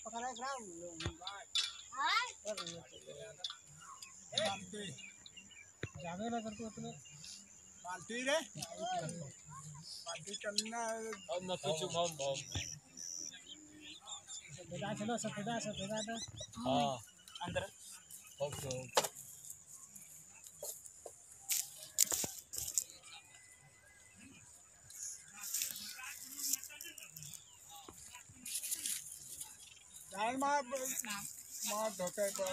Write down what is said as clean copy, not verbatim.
पकड़ा जावे ना करते उतने पार्टी रे पार्टी करना और न कुछ बम बम बेटा चलो सब बेटा तो हां अंदर ओके डाल मार धोते पर